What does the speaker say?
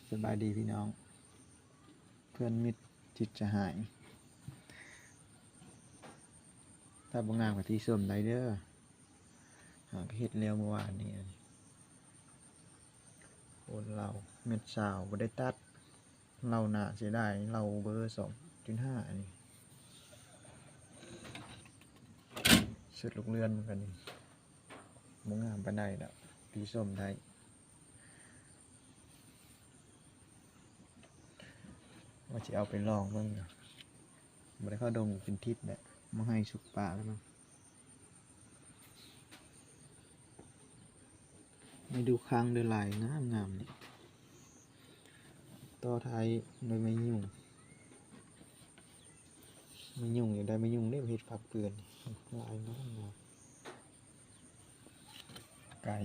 สบายดีพี่น้องเพื่อนมิตรจิตจะหายถ้าบางงานกับที่ส้มไรเดอร์หากเฮ็ดแล้วเมื่อวานนี้โอนเราเม็ดสาวบ่ได้ตัดเราหนาเสียได้เราเบอร์2.5อันนี้สุดลูกเรือนเหมือนกันบางงานปานใดแล้วพี่ส้มได้ว่าจะเอาไปลองเบิ่งบ่ได้เข้าดงเป็นทิศแหละมาให้สุกป่าแล้วมั้งไม่ดูค้างเดือลายงามนี่ต่อท้ายโดยไม่ยุ่งอย่างใดไม่ยุ่งได้เห็ดผักเปลือนลายงามไก่